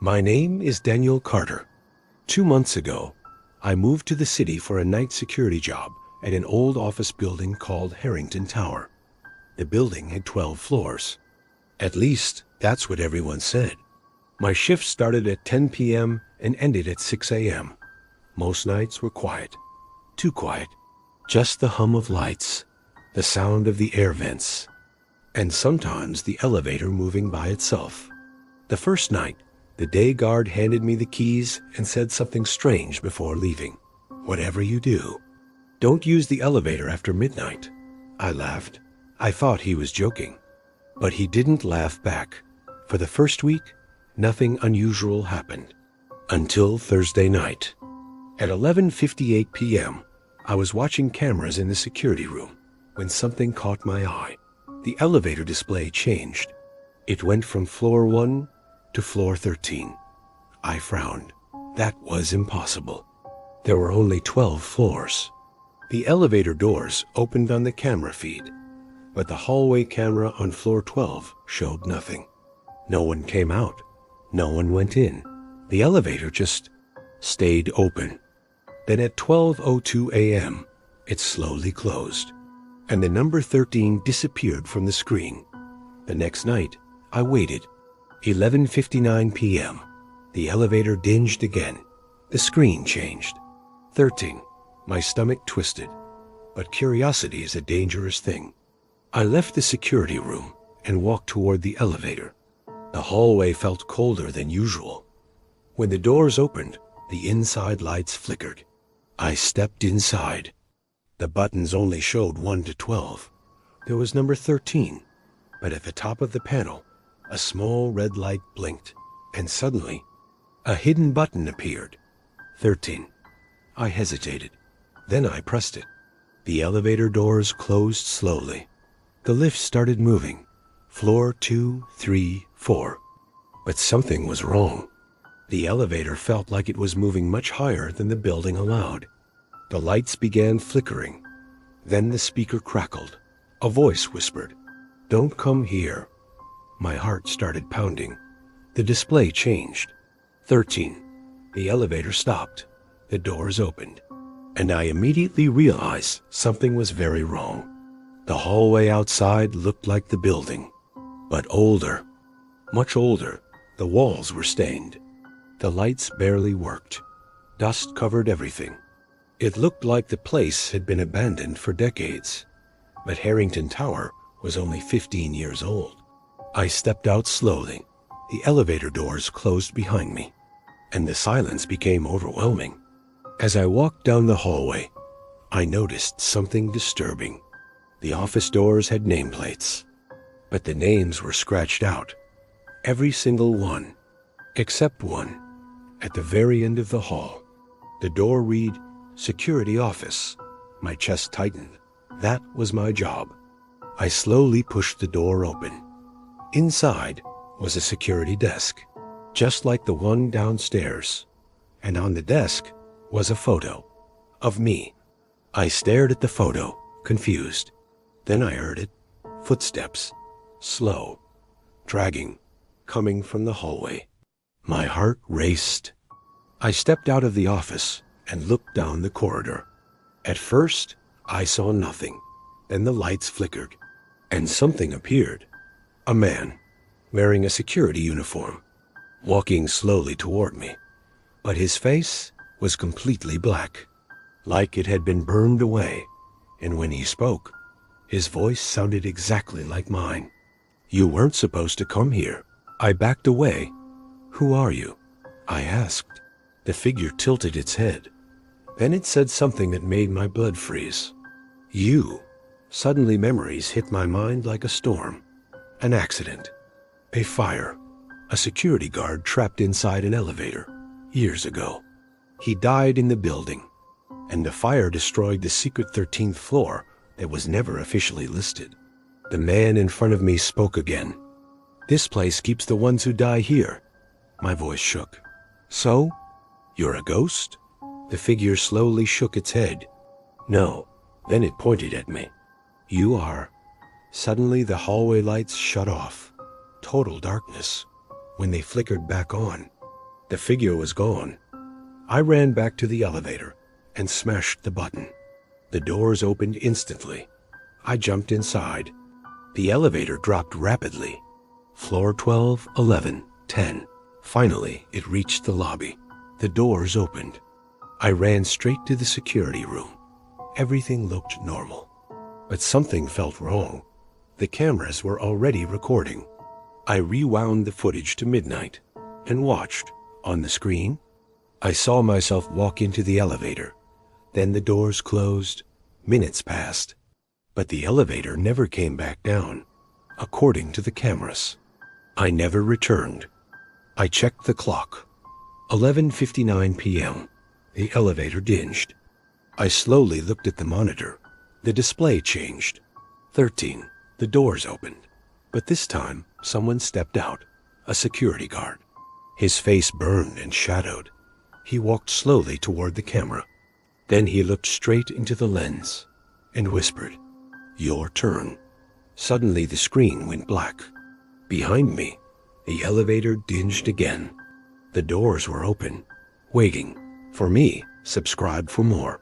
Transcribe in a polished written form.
My name is Daniel Carter. 2 months ago, I moved to the city for a night security job at an old office building called Harrington Tower. The building had 12 floors. At least, that's what everyone said. My shift started at 10 p.m. and ended at 6 a.m. Most nights were quiet. Too quiet. Just the hum of lights, the sound of the air vents, and sometimes the elevator moving by itself. The first night, the day guard handed me the keys and said something strange before leaving. "Whatever you do, don't use the elevator after midnight." I laughed. I thought he was joking. But he didn't laugh back. For the first week, nothing unusual happened. Until Thursday night. At 11:58 p.m., I was watching cameras in the security room when something caught my eye. The elevator display changed. It went from floor 1 to floor 13. I frowned. That was impossible. There were only 12 floors. The elevator doors opened on the camera feed, but the hallway camera on floor 12 showed nothing. No one came out. No one went in. The elevator just stayed open. Then at 12:02 a.m., it slowly closed, and the number 13 disappeared from the screen. The next night, I waited. 11:59 p.m. The elevator dinged again. The screen changed. 13. My stomach twisted. But curiosity is a dangerous thing. I left the security room and walked toward the elevator. The hallway felt colder than usual. When the doors opened, the inside lights flickered. I stepped inside. The buttons only showed 1 to 12. There was number 13, but at the top of the panel, a small red light blinked, and suddenly, a hidden button appeared. 13. I hesitated. Then I pressed it. The elevator doors closed slowly. The lift started moving. Floor 2, 3, 4. But something was wrong. The elevator felt like it was moving much higher than the building allowed. The lights began flickering. Then the speaker crackled. A voice whispered, "Don't come here." My heart started pounding. The display changed. 13. The elevator stopped. The doors opened. And I immediately realized something was very wrong. The hallway outside looked like the building, but older. Much older. The walls were stained. The lights barely worked. Dust covered everything. It looked like the place had been abandoned for decades. But Harrington Tower was only 15 years old. I stepped out slowly. The elevator doors closed behind me, and the silence became overwhelming. As I walked down the hallway, I noticed something disturbing. The office doors had nameplates, but the names were scratched out. Every single one, except one, at the very end of the hall. The door read, "Security Office." My chest tightened. That was my job. I slowly pushed the door open. Inside was a security desk, just like the one downstairs, and on the desk was a photo of me. I stared at the photo, confused. Then I heard it. Footsteps, slow, dragging, coming from the hallway. My heart raced. I stepped out of the office and looked down the corridor. At first, I saw nothing. Then the lights flickered, and something appeared. A man, wearing a security uniform, walking slowly toward me. But his face was completely black, like it had been burned away, and when he spoke, his voice sounded exactly like mine. "You weren't supposed to come here." I backed away. "Who are you?" I asked. The figure tilted its head. Then it said something that made my blood freeze. "You." Suddenly memories hit my mind like a storm. An accident. A fire. A security guard trapped inside an elevator. Years ago. He died in the building, and the fire destroyed the secret 13th floor that was never officially listed. The man in front of me spoke again. "This place keeps the ones who die here." My voice shook. "So? You're a ghost?" The figure slowly shook its head. "No." Then it pointed at me. "You are." Suddenly the hallway lights shut off. Total darkness. When they flickered back on, The figure was gone. I ran back to the elevator and smashed the button. The doors opened instantly. I jumped inside. The elevator dropped rapidly. Floor 12, 11, 10. Finally, it reached the lobby. The doors opened. I ran straight to the security room. Everything looked normal. But something felt wrong. The cameras were already recording. I rewound the footage to midnight and watched. On the screen, I saw myself walk into the elevator. Then the doors closed. Minutes passed. But the elevator never came back down, according to the cameras. I never returned. I checked the clock. 11:59 p.m. The elevator dinged. I slowly looked at the monitor. The display changed. 13. The doors opened. But this time, someone stepped out. A security guard. His face burned and shadowed. He walked slowly toward the camera. Then he looked straight into the lens and whispered, "Your turn." Suddenly the screen went black. Behind me, the elevator dinged again. The doors were open, waiting for me. Subscribe for more.